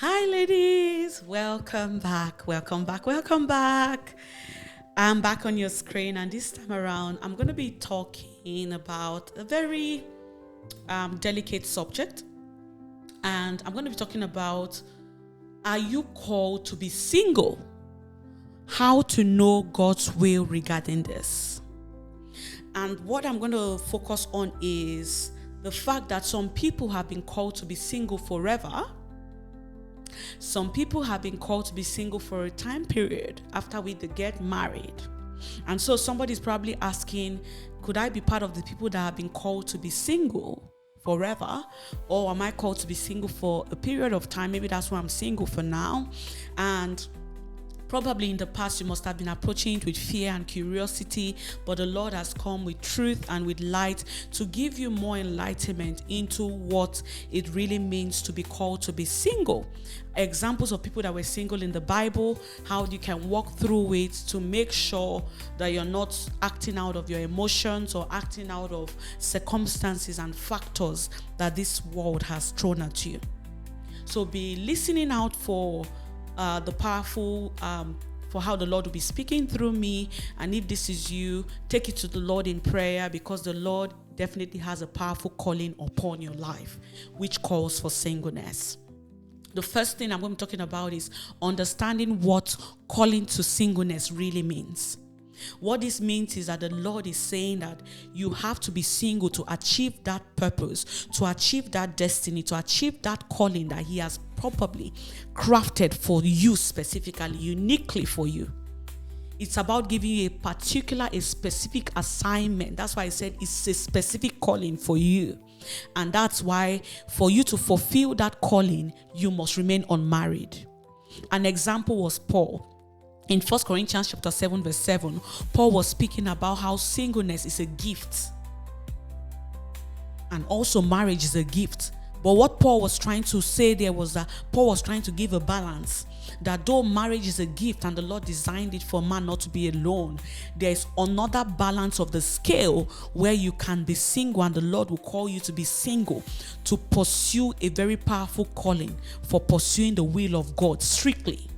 Hi, ladies. Welcome back. Welcome back. Welcome back. I'm back on your screen, and this time around, I'm going to be talking about a very delicate subject. And I'm going to be talking about, are you called to be single? How to know God's will regarding this. And what I'm going to focus on is the fact that some people have been called to be single forever. Some people have been called to be single for a time period after they get married. And so somebody's probably asking, could I be part of the people that have been called to be single forever? Or am I called to be single for a period of time? Maybe that's why I'm single for now. And probably in the past, you must have been approaching it with fear and curiosity, but the Lord has come with truth and with light to give you more enlightenment into what it really means to be called to be single. Examples of people that were single in the Bible, how you can walk through it to make sure that you're not acting out of your emotions or acting out of circumstances and factors that this world has thrown at you. So be listening out for the powerful for how the Lord will be speaking through me. And if this is you, take it to the Lord in prayer, because the Lord definitely has a powerful calling upon your life, which calls for singleness. The first thing I'm going to be talking about is understanding what calling to singleness really means. What this means is that the Lord is saying that you have to be single to achieve that purpose, to achieve that destiny, to achieve that calling that He has probably crafted for you specifically, uniquely for you. It's about giving you a specific assignment. That's why I said it's a specific calling for you. And that's why for you to fulfill that calling, you must remain unmarried. An example was Paul. In 1 Corinthians chapter 7 verse 7, Paul was speaking about how singleness is a gift. And also marriage is a gift. But what Paul was trying to say there was that Paul was trying to give a balance. That though marriage is a gift and the Lord designed it for man not to be alone, there is another balance of the scale where you can be single and the Lord will call you to be single, to pursue a very powerful calling for pursuing the will of God strictly.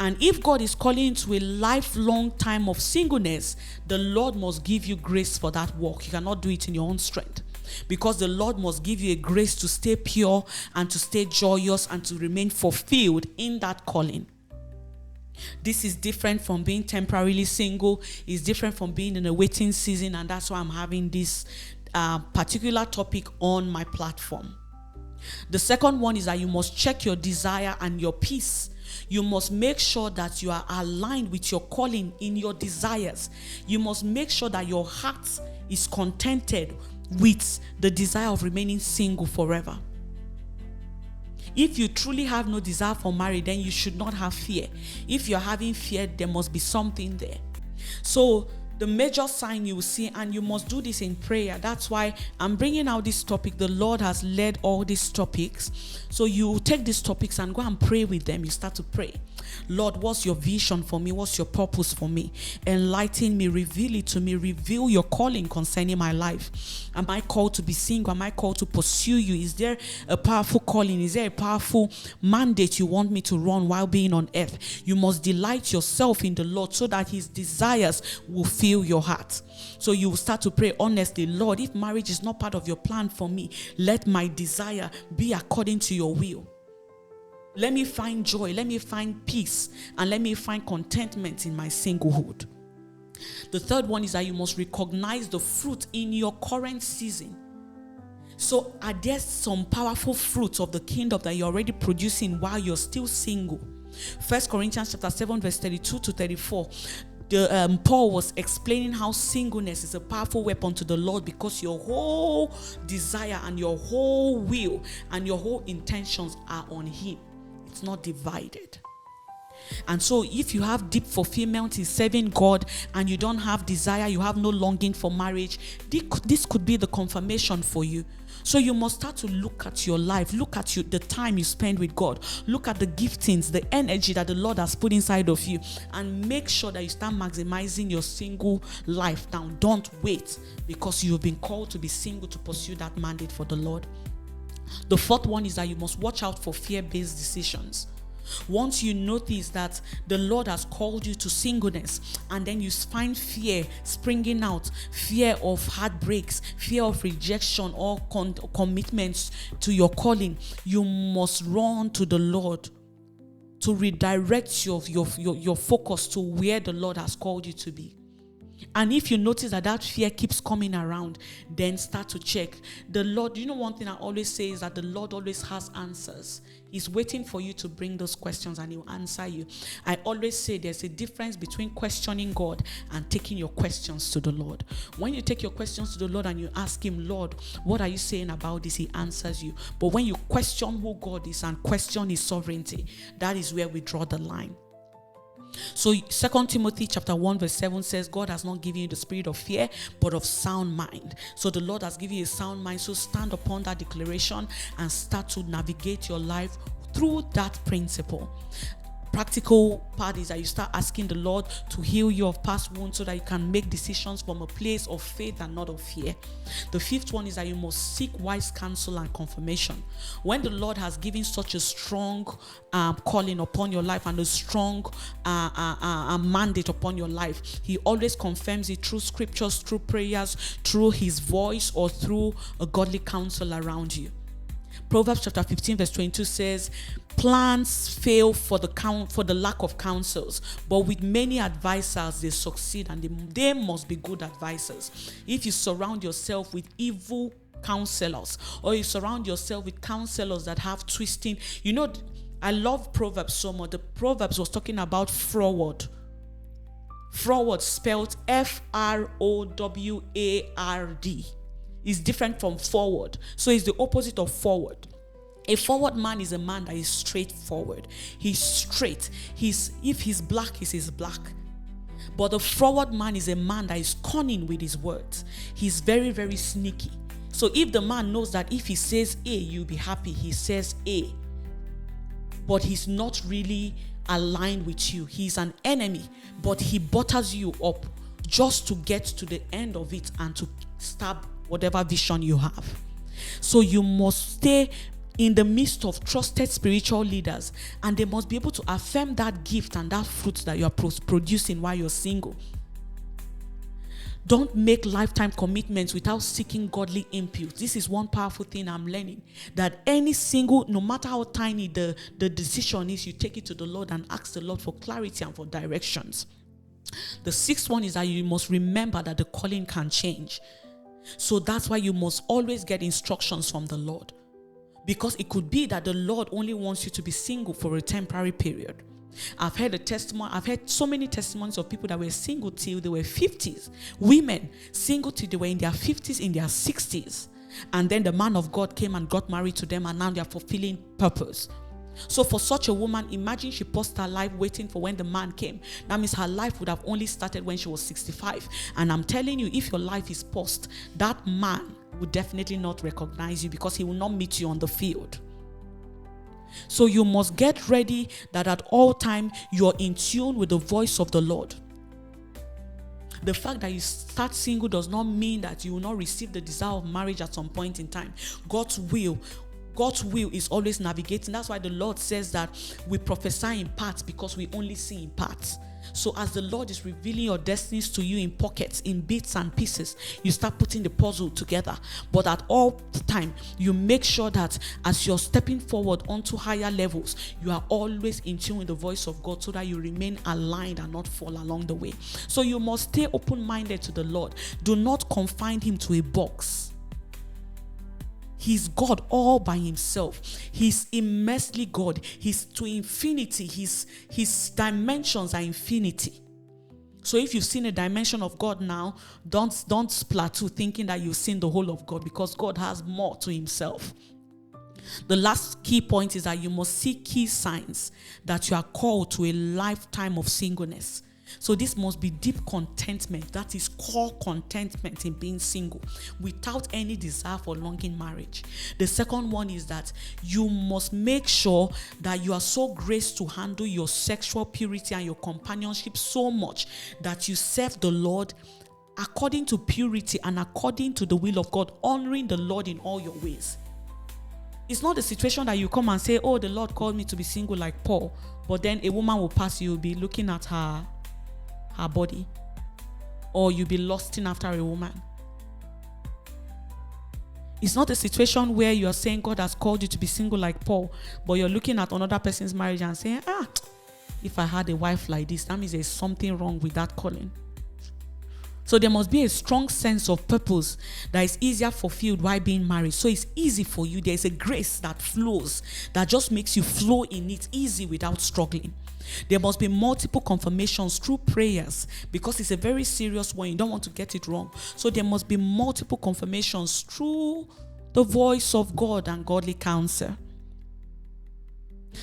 And if God is calling you to a lifelong time of singleness, the Lord must give you grace for that work. You cannot do it in your own strength, because the Lord must give you a grace to stay pure and to stay joyous and to remain fulfilled in that calling. This is different from being temporarily single. It's different from being in a waiting season, and that's why I'm having this particular topic on my platform. The second one is that you must check your desire and your peace. You must make sure that you are aligned with your calling in your desires. You must make sure that your heart is contented with the desire of remaining single forever. If you truly have no desire for marriage, then you should not have fear. If you're having fear, there must be something there. So the major sign you will see, and you must do this in prayer. That's why I'm bringing out this topic. The Lord has led all these topics. So you take these topics and go and pray with them. You start to pray. Lord, what's your vision for me? What's your purpose for me? Enlighten me, reveal it to me, reveal your calling concerning my life. Am I called to be single? Am I called to pursue you? Is there a powerful calling? Is there a powerful mandate you want me to run while being on earth? You must delight yourself in the Lord so that His desires will fill your heart. So you will start to pray honestly, Lord, if marriage is not part of your plan for me, let my desire be according to your will. Let me find joy, let me find peace, and let me find contentment in my singlehood. The third one is that you must recognize the fruit in your current season. So are there some powerful fruits of the kingdom that you're already producing while you're still single? 1 Corinthians chapter 7 verse 32 to 34. Paul was explaining how singleness is a powerful weapon to the Lord, because your whole desire and your whole will and your whole intentions are on Him. It's not divided. And so if you have deep fulfillment in serving God and you don't have desire, you have no longing for marriage, this could be the confirmation for you. So you must start to look at your life, look at the time you spend with God, look at the giftings, the energy that the Lord has put inside of you, and make sure that you start maximizing your single life now. Don't wait, because you've been called to be single to pursue that mandate for the Lord. The fourth one is that you must watch out for fear-based decisions. Once you notice that the Lord has called you to singleness, and then you find fear springing out, fear of heartbreaks, fear of rejection or commitments to your calling, you must run to the Lord to redirect your focus to where the Lord has called you to be. And if you notice that fear keeps coming around, then start to check. The Lord, one thing I always say is that the Lord always has answers. He's waiting for you to bring those questions and he'll answer you. I always say there's a difference between questioning God and taking your questions to the Lord. When you take your questions to the Lord and you ask him, Lord, what are you saying about this? He answers you. But when you question who God is and question his sovereignty, that is where we draw the line. So 2 Timothy chapter 1 verse 7 says, God has not given you the spirit of fear, but of sound mind. So the Lord has given you a sound mind. So stand upon that declaration and start to navigate your life through that principle. Practical part is that you start asking the Lord to heal you of past wounds so that you can make decisions from a place of faith and not of fear. The fifth one is that you must seek wise counsel and confirmation. When the Lord has given such a strong calling upon your life and a strong mandate upon your life, he always confirms it through scriptures, through prayers, through his voice, or through a godly counsel around you. Proverbs chapter 15 verse 22 says, plans fail for the lack of counsels, but with many advisors they succeed, and they must be good advisors. If you surround yourself with evil counselors, or you surround yourself with counselors that have twisting, I love Proverbs so much. The Proverbs was talking about forward. Forward spelled F-R-O-W-A-R-D. Is different from forward. So it's the opposite of forward. A forward man is a man that is straightforward. He's straight. If he's black, he's black. But the forward man is a man that is cunning with his words. He's very, very sneaky. So if the man knows that if he says A, you'll be happy, he says A. But he's not really aligned with you. He's an enemy, but he butters you up just to get to the end of it and to stab whatever vision you have. So you must stay in the midst of trusted spiritual leaders, and they must be able to affirm that gift and that fruit that you are producing while you're single. Don't make lifetime commitments without seeking godly input. This is one powerful thing I'm learning, that any single, no matter how tiny the decision is, you take it to the Lord and ask the Lord for clarity and for directions. The sixth one is that you must remember that the calling can change. So that's why you must always get instructions from the Lord. Because it could be that the Lord only wants you to be single for a temporary period. I've heard so many testimonies of people that were single till they were 50s. Women single till they were in their 50s, in their 60s. And then the man of God came and got married to them, and now they are fulfilling purpose. So for such a woman, imagine she paused her life waiting for when the man came. That means her life would have only started when she was 65. And I'm telling you, if your life is paused, that man will definitely not recognize you, because he will not meet you on the field. So you must get ready that at all time you're in tune with the voice of the Lord. The fact that you start single does not mean that you will not receive the desire of marriage at some point in time. God's will is always navigating. That's why the Lord says that we prophesy in parts, because we only see in parts. So as the Lord is revealing your destinies to you in pockets, in bits and pieces, you start putting the puzzle together. But at all the time, you make sure that as you're stepping forward onto higher levels, you are always in tune with the voice of God, so that you remain aligned and not fall along the way. So you must stay open-minded to the Lord. Do not confine him to a box. He's God all by himself. He's immensely God. He's to infinity. His dimensions are infinity. So if you've seen a dimension of God now, don't plateau thinking that you've seen the whole of God, because God has more to himself. The last key point is that you must seek key signs that you are called to a lifetime of singleness. So this must be deep contentment. That is core contentment in being single, without any desire for longing marriage. The second one is that you must make sure that you are so graced to handle your sexual purity and your companionship so much that you serve the Lord according to purity and according to the will of God, honoring the Lord in all your ways. It's not the situation that you come and say, oh, the Lord called me to be single like Paul, but then a woman will pass, you'll be looking at her body, or you'll be lusting after a woman. It's not a situation where you're saying God has called you to be single like Paul, but you're looking at another person's marriage and saying, if I had a wife like this, that means there's something wrong with that calling. So there must be a strong sense of purpose that is easier fulfilled while being married. So it's easy for you. There's a grace that flows, that just makes you flow in it easy without struggling. There must be multiple confirmations through prayers, because it's a very serious one. You don't want to get it wrong. So there must be multiple confirmations through the voice of God and godly counsel.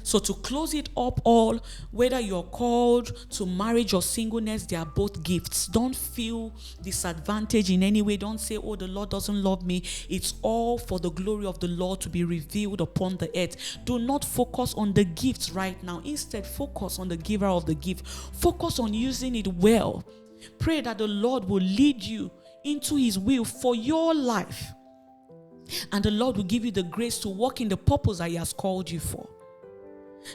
So to close it up all, whether you're called to marriage or singleness, they are both gifts. Don't feel disadvantaged in any way. Don't say, oh, the Lord doesn't love me. It's all for the glory of the Lord to be revealed upon the earth. Do not focus on the gifts right now. Instead, focus on the giver of the gift. Focus on using it well. Pray that the Lord will lead you into his will for your life. And the Lord will give you the grace to walk in the purpose that he has called you for.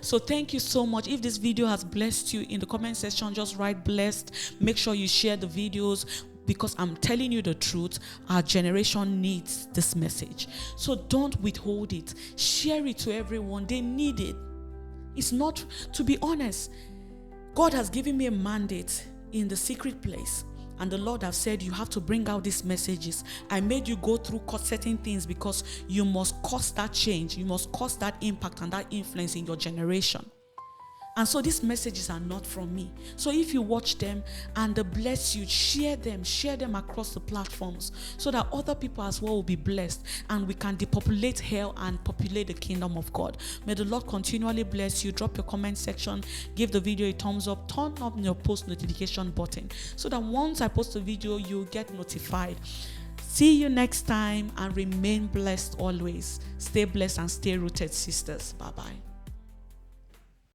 So thank you so much. If this video has blessed you, in the comment section, just write blessed. Make sure you share the videos, because I'm telling you the truth, our generation needs this message. So don't withhold it. Share it to everyone. They need it. It's not, to be honest, God has given me a mandate in the secret place. And the Lord has said, you have to bring out these messages. I made you go through certain things because you must cause that change. You must cause that impact and that influence in your generation. And so these messages are not from me. So if you watch them and they bless you, share them across the platforms, so that other people as well will be blessed, and we can depopulate hell and populate the kingdom of God. May the Lord continually bless you. Drop your comment section, give the video a thumbs up, turn on your post notification button, so that once I post a video, you'll get notified. See you next time, and remain blessed always. Stay blessed and stay rooted, sisters. Bye-bye.